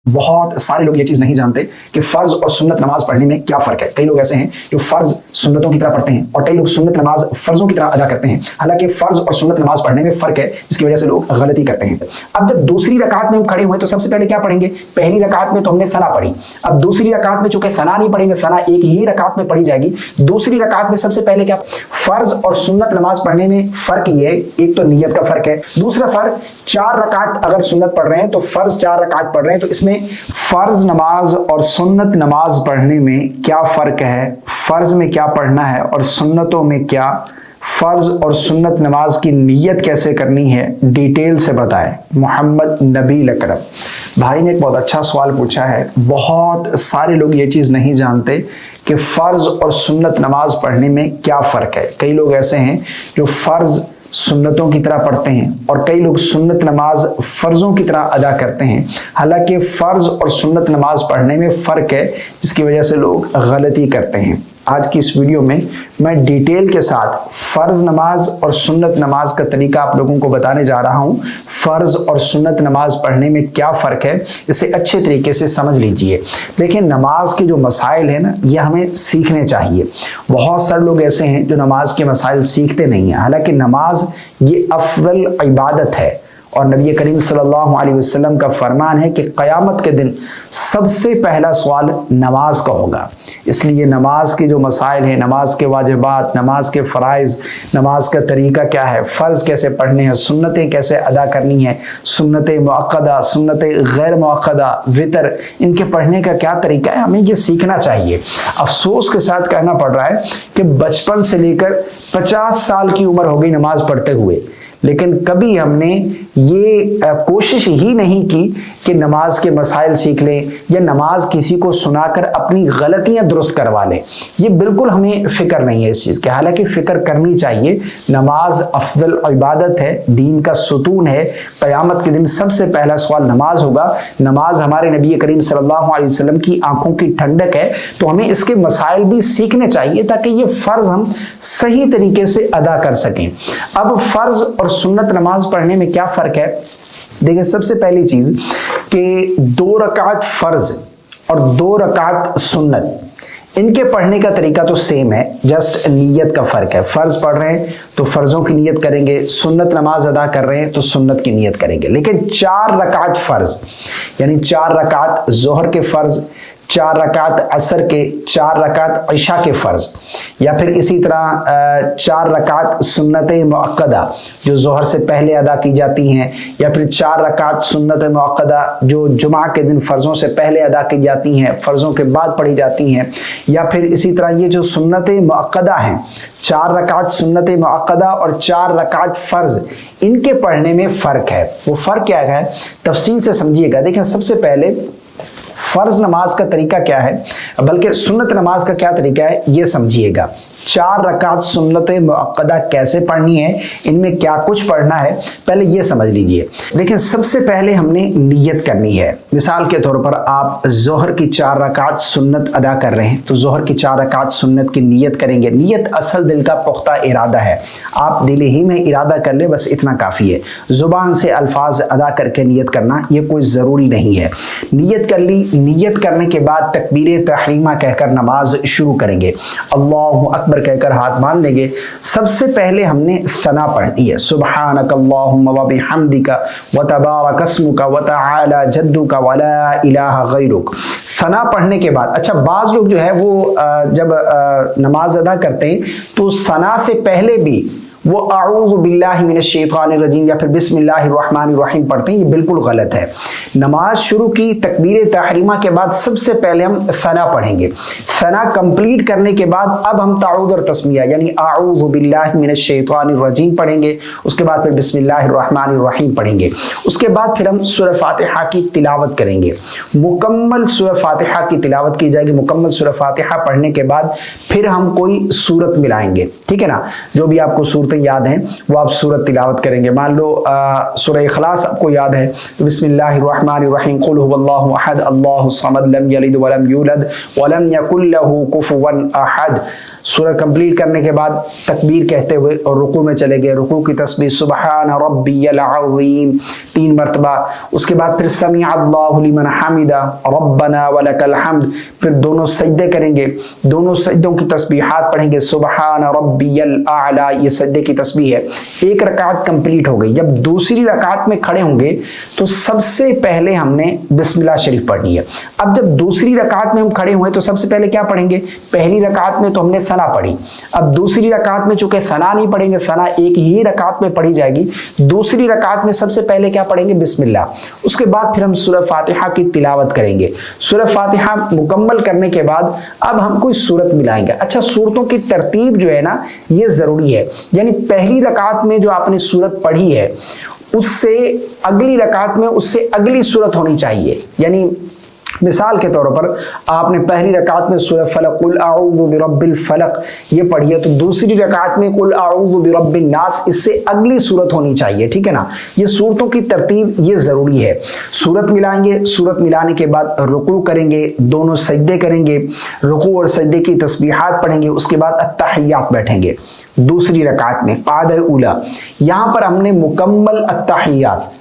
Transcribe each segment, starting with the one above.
बहुत सारे लोग ये चीज नहीं जानते कि फर्ज और सुन्नत नमाज पढ़ने में क्या फर्क है। कई लोग ऐसे हैं जो फर्ज सुन्नतों की तरह पढ़ते हैं और कई लोग सुन्नत नमाज फर्जों की तरह अदा करते हैं। हालांकि फर्ज और सुन्नत नमाज पढ़ने में फर्क है, इसकी वजह से लोग गलती करते हैं। अब जब दूसरी रकात में हम खड़े हुए तो सबसे पहले क्या पढ़ेंगे? पहली रकात में तो हमने सना पढ़ी, अब दूसरी रकात में चूंकि सना नहीं पढ़ेंगे, सना एक ही रकात में पढ़ी जाएगी। दूसरी रकात में सबसे पहले क्या? फर्ज और सुन्नत नमाज पढ़ने में फर्क ये, एक तो नियत का फर्क है, दूसरा फर्क 4 रकात अगर सुन्नत पढ़ रहे हैं तो फर्ज 4 रकात पढ़ रहे हैं तो इसमें फर्ज नमाज और सुन्नत नमाज पढ़ने में क्या फर्क है, फर्ज में क्या पढ़ना है और सुन्नतों में क्या, फर्ज और सुन्नत नमाज की नियत कैसे करनी है, डिटेल से बताएं। मोहम्मद नबील अकरम भाई ने एक बहुत अच्छा सवाल पूछा है। बहुत सारे लोग ये चीज नहीं जानते कि फर्ज और सुन्नत नमाज पढ़ने में क्या फर्क है। कई लोग ऐसे हैं जो फर्ज सुन्नतों की तरह पढ़ते हैं और कई लोग सुन्नत नमाज फर्जों की तरह अदा करते हैं। हालांकि फर्ज और सुन्नत नमाज पढ़ने में फ़र्क है, जिसकी वजह से लोग गलती करते हैं। आज की इस वीडियो में मैं डिटेल के साथ फ़र्ज नमाज और सुन्नत नमाज का तरीका आप लोगों को बताने जा रहा हूँ। फ़र्ज और सुन्नत नमाज पढ़ने में क्या फ़र्क है, इसे अच्छे तरीके से समझ लीजिए। देखिए, नमाज के जो मसाइल है ना, ये हमें सीखने चाहिए। बहुत सारे लोग ऐसे हैं जो नमाज के मसाइल सीखते नहीं हैं। हालांकि नमाज ये अफजल इबादत है और नबी करीम सल्लल्लाहु अलैहि वसल्लम का फरमान है कि क़यामत के दिन सबसे पहला सवाल नमाज का होगा। इसलिए नमाज के जो मसाइल हैं, नमाज के वाजिबात, नमाज के फ़राइज़, नमाज का तरीका क्या है, फ़र्ज़ कैसे पढ़ने हैं, सुन्नतें कैसे अदा करनी है, सुन्नतें मुअक्कदा, सुन्नतें गैर मुअक्कदा, वितर, इनके पढ़ने का क्या तरीका है, हमें ये सीखना चाहिए। अफसोस के साथ कहना पड़ रहा है कि बचपन से लेकर 50 साल की उम्र हो गई नमाज पढ़ते हुए, लेकिन कभी हमने ये कोशिश ही नहीं की कि नमाज के मसाइल सीख लें या नमाज किसी को सुनाकर अपनी गलतियां दुरुस्त करवा लें। ये बिल्कुल हमें फिक्र नहीं है इस चीज़ की। हालांकि फ़िक्र करनी चाहिए। नमाज अफजल इबादत है, दीन का सुतून है। क़यामत के दिन सबसे पहला सवाल नमाज होगा। नमाज हमारे नबी करीम सल्लल्लाहु अलैहि वसल्लम की आंखों की ठंडक है, तो हमें इसके मसाइल भी सीखने चाहिए ताकि ये फ़र्ज़ हम सही तरीके से अदा कर सकें। अब फ़र्ज़ और सुन्नत नमाज पढ़ने में क्या फ़र्क है? देखिए, सबसे पहली चीज़ कि 2 रकात फ़र्ज और 2 रकात सुन्नत, इनके पढ़ने का तरीका तो सेम है, जस्ट नियत का फ़र्क है। फ़र्ज पढ़ रहे हैं तो फ़र्ज़ों की नियत करेंगे, सुन्नत नमाज अदा कर रहे हैं तो सुन्नत की नियत करेंगे। लेकिन 4 रकात फ़र्ज यानी 4 रकात ज़ोहर के फ़र्ज, 4 रकात असर के, 4 रकात इशा के फ़र्ज, या फिर इसी तरह 4 रकात सुन्नत मुअक्कदा जो ज़ोहर से पहले अदा की जाती हैं, या फिर 4 रकात सुन्नत मुअक्कदा जो जुमा के दिन फ़र्ज़ों से पहले अदा की जाती हैं, फ़र्ज़ों के बाद पढ़ी जाती हैं, या फिर इसी तरह ये जो सुन्नत मुअक्कदा हैं, 4 रकात सुन्नत मुअक्कदा और 4 रकात फ़र्ज, इनके पढ़ने में फ़र्क है। वो फ़र्क क्या है, तफसील से समझिएगा। देखिए, सबसे पहले फर्ज नमाज का तरीका क्या है, बल्कि सुन्नत नमाज का क्या तरीका है, ये समझिएगा। 4 रकात सुन्नत मुअक्कदा कैसे पढ़नी है, इनमें क्या कुछ पढ़ना है, पहले ये समझ लीजिए। लेकिन सबसे पहले हमने नियत करनी है। मिसाल के तौर पर आप ज़ोहर की 4 रकात सुन्नत अदा कर रहे हैं तो ज़ोहर की 4 रकात सुन्नत की नियत करेंगे। नियत असल दिल का पुख्ता इरादा है, आप दिल ही में इरादा कर ले, बस इतना काफ़ी है। ज़ुबान से अल्फाज अदा करके नियत करना ये कोई ज़रूरी नहीं है। नियत कर ली, नियत करने के बाद तकबीर तहरीमा कहकर नमाज शुरू करेंगे। अल्लाहु अकबर कहकर हाथ बांध लेंगे। सबसे पहले हमने सना पढ़नी है, सुब्हानक अल्लाहुम्मा व बिहम्दिका व तबारक अस्मुका व तआला जद्दुका व ला इलाहा गैरुक। सना पढ़ने के बाद, अच्छा, बाज़ लोग जो है वो जब नमाज अदा करते हैं तो सना से पहले भी वो अऊज़ु बिल्लाहि मिनश शैतानिर रजीम या फिर बिस्मिल्लाहिर रहमानिर रहीम पढ़ते हैं। ये बिल्कुल गलत है। नमाज शुरू की तकबीर तहरीमा के बाद सबसे पहले हम सना पढ़ेंगे। सना कंप्लीट करने के बाद अब हम ताऊद और तस्मिया यानी अऊज़ु बिल्लाहि मिनश शैतानिर रजीम पढ़ेंगे। उसके बाद फिर बिस्मिल्लाहिर रहमानिर रहीम पढ़ेंगे। उसके बाद फिर हम सूरह फातिहा की तिलावत करेंगे। मुकम्मल सूरह फातिहा की तिलावत की जाएगी। मुकम्मल सूरह फातिहा पढ़ने के बाद फिर हम कोई सूरत मिलाएंगे, ठीक है ना। जो भी आपको सूरतें सूरतें याद हैं वो आप सूरत तिलावत करेंगे। मान लो सूरह इखलास आपको याद है तो बिस्मिल्लाहिर्रहमानिर्रहीम कुल हुवल्लाहु अहद अल्लाहुस समद लम यलिद वलम यूलद वलम यकुल लहू कुफुवन अहद। सूरह कंप्लीट करने के बाद तकबीर कहते हुए और रुकू में चले गए, रुकू की तस्बीह सुबहान रब्बियल अज़ीम 3 मरतबा। उसके बाद फिर समिअ अल्लाहु लिमन हमिदा रब्बना वलकल हम्द। फिर दोनों सजदे करेंगे, दोनों सजदों की तस्बीहात पढ़ेंगे सुबहान रब्बियल आला, ये सजदे की तस्बीह है। एक रकात कंप्लीट हो गई। जब दूसरी रकात में खड़े होंगे तो सबसे पहले हमने बिस्मिल्लाह शरीफ पढ़नी है। अब जब दूसरी रकात में हम खड़े हुए तो सबसे पहले क्या पढ़ेंगे? पहली रकात में तो हमने सना पढ़ी, अब दूसरी रकात में चूंकि सना नहीं पढ़ेंगे, सना एक ही रकात में पढ़ी जाएगी। दूसरी रकात में सबसे पहले क्या पढ़ेंगे? बिस्मिल्लाह। उसके बाद फिर हम सूरह फातिहा की तिलावत करेंगे। सूरह फातिहा मुकम्मल करने के बाद अब हम कोई सूरत मिलाएंगे। अच्छा, सूरतों की तरतीब जो है ना ये जरूरी है, यानी पहली रकात में जो आपने सूरत पढ़ी है उससे अगली रकात में उससे अगली सूरत होनी चाहिए। यानी मिसाल के तौर पर आपने पहली रकात में सूरह फलक कुल अऊज़ु बिरब्बिल फलक ये पढ़ी है तो दूसरी रकात में कुल अऊज़ु बिरब्बिन नास, इससे अगली सूरत होनी चाहिए, ठीक है ना। ये सूरतों की तरतीब ये जरूरी है। सूरत मिलाएंगे, सूरत मिलाने के बाद रुकू करेंगे, दोनों सजदे करेंगे, रुकू और सजदे की तस्बीहात पढ़ेंगे। उसके बाद अत्तहियात बैठेंगे दूसरी रकात में आधा उला। यहां पर हमने मुकम्मल अत्तहियात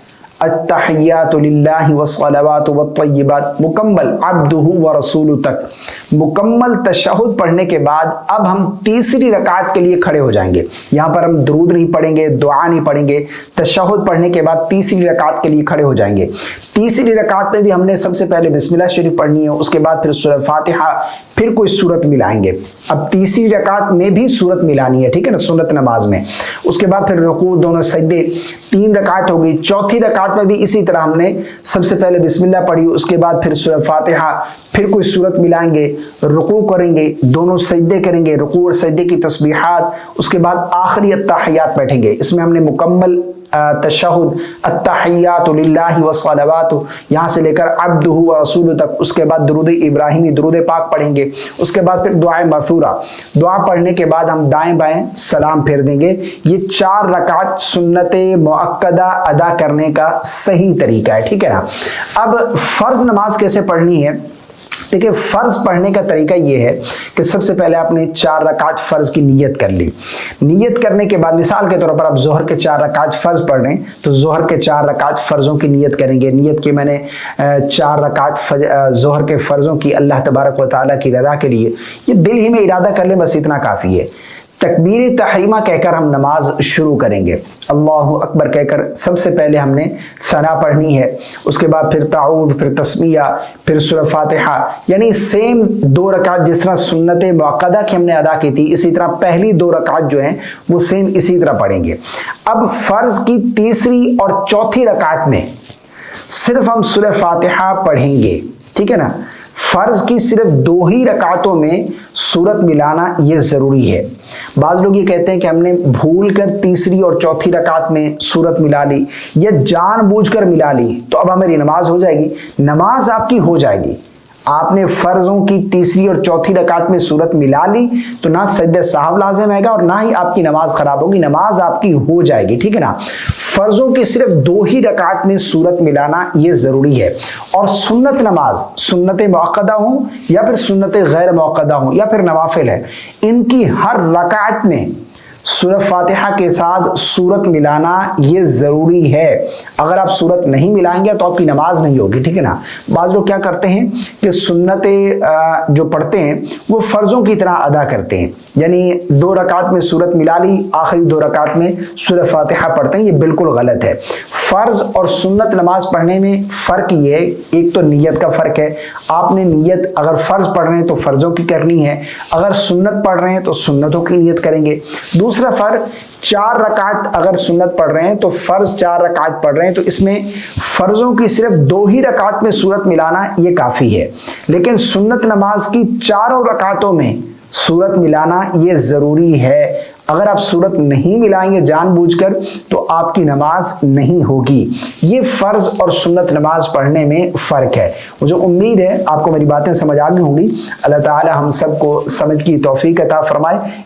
अत्तहियातु लिल्लाहि वस्सलावातु वत्तय्यिबात मुकम्मल अब्दुहु व रसूलु तक मुकम्मल तशहुद पढ़ने के बाद अब हम तीसरी रकात के लिए खड़े हो जाएंगे। यहाँ पर हम दुरूद नहीं पढ़ेंगे, दुआ नहीं पढ़ेंगे, तशहुद पढ़ने के बाद तीसरी रकात के लिए खड़े हो जाएंगे। तीसरी रकात में भी हमने सबसे पहले बिस्मिल्लाह शरीफ पढ़नी है, उसके बाद फिर सूरह फातिहा, फिर कोई सूरत मिलाएंगे। अब तीसरी रकात में भी सूरत मिलानी है, ठीक है ना, सुन्नत नमाज में। उसके बाद फिर रुकू, दोनों सजदे, 3 रकात हो गई। चौथी रकात में भी इसी तरह हमने सबसे पहले बिस्मिल्लाह पढ़ी, उसके बाद फिर सूरह फातिहा, फिर कोई सूरत मिलाएंगे, रुकू करेंगे, दोनों सजदे करेंगे, रुकू और सजदे की तस्बीहात, उसके बाद आखिरी अत्तहियात बैठेंगे। इसमें हमने मुकम्मल तशहुद अत्तहियातु लिल्लाहि वस्सलावातु यहाँ से लेकर अब्दुहु व रसूलु तक, उसके बाद दुरूद इब्राहिमी दुरूद पाक पढ़ेंगे। उसके बाद फिर दुआ मसूरा, दुआ पढ़ने के बाद हम दाएं बाएं सलाम फेर देंगे। ये 4 रकात सुन्नत मुअक्कदा अदा करने का सही तरीका है, ठीक है ना। अब फर्ज नमाज कैसे पढ़नी है? देखिए, फर्ज पढ़ने का तरीका ये है कि सबसे पहले आपने 4 रकात फर्ज की नियत कर ली। नियत करने के बाद मिसाल के तौर पर आप जोहर के 4 रकात फर्ज पढ़ रहे हैं तो जोहर के 4 रकात फर्जों की नियत करेंगे। नियत की मैंने 4 रकात जोहर के फर्जों की अल्लाह तबारक व तआला की रज़ा के लिए, ये दिल ही में इरादा कर ले, बस इतना काफ़ी है। तकबीर तहरीमा कहकर हम नमाज शुरू करेंगे। अल्लाहु अकबर कहकर सबसे पहले हमने सना पढ़नी है, उसके बाद फिर ताऊद, फिर तस्मिया, फिर सूरह फातिहा। यानी सेम 2 रकात जिस तरह सुन्नत मुअक्कदा की हमने अदा की थी, इसी तरह पहली 2 रकात जो हैं वो सेम इसी तरह पढ़ेंगे। अब फर्ज की तीसरी और चौथी रकात में सिर्फ हम सूरह फातिहा पढ़ेंगे, ठीक है ना। फर्ज की सिर्फ 2 ही रकातों में सूरत मिलाना ये जरूरी है। बाज लोग ये कहते हैं कि हमने भूल कर तीसरी और चौथी रकात में सूरत मिला ली या जानबूझकर मिला ली तो अब हमारी नमाज हो जाएगी? नमाज आपकी हो जाएगी। आपने फर्जों की तीसरी और चौथी रकात में सूरत मिला ली तो ना सजदे साहब लाजिम आएगा और ना ही आपकी नमाज खराब होगी, नमाज आपकी हो जाएगी, ठीक है ना। फर्जों की सिर्फ 2 ही रकात में सूरत मिलाना ये जरूरी है। और सुन्नत नमाज, सुन्नत मुअक्कदा हो या फिर सुन्नत गैर मुअक्कदा हो या फिर नवाफिल है, इनकी हर रकात में सूरह फातिहा के साथ सूरत मिलाना ये जरूरी है। अगर आप सूरत नहीं मिलाएंगे तो आपकी नमाज नहीं होगी, ठीक है ना। बाज़ लोग क्या करते हैं कि सुन्नतें जो पढ़ते हैं वो फर्जों की तरह अदा करते हैं, यानी 2 रकात में सूरत मिला ली, आखिरी 2 रकात में सूरह फातिहा पढ़ते हैं, ये बिल्कुल गलत है। फर्ज और सुन्नत नमाज पढ़ने में फ़र्क ये है, एक तो नीयत का फ़र्क है। आपने नीयत अगर फ़र्ज पढ़ रहे हैं तो फ़र्जों की करनी है, अगर सुन्नत पढ़ रहे हैं तो सुन्नतों की नीयत करेंगे। दूसरा फ़र्क, 4 रकात अगर सुन्नत पढ़ रहे हैं तो फ़र्ज 4 रकात पढ़ रहे हैं तो इसमें फ़र्जों की सिर्फ 2 ही रकात में सूरत मिलाना ये काफ़ी है। लेकिन सुन्नत नमाज की 4 रकातों में सूरत मिलाना ये ज़रूरी है। अगर आप सूरत नहीं मिलाएंगे जानबूझकर तो आपकी नमाज नहीं होगी। ये फ़र्ज और सुन्नत नमाज पढ़ने में फ़र्क है। मुझे उम्मीद है आपको मेरी बातें समझ आ गई होंगी। अल्लाह ताला हम सबको समझ की तौफीक अता फरमाए।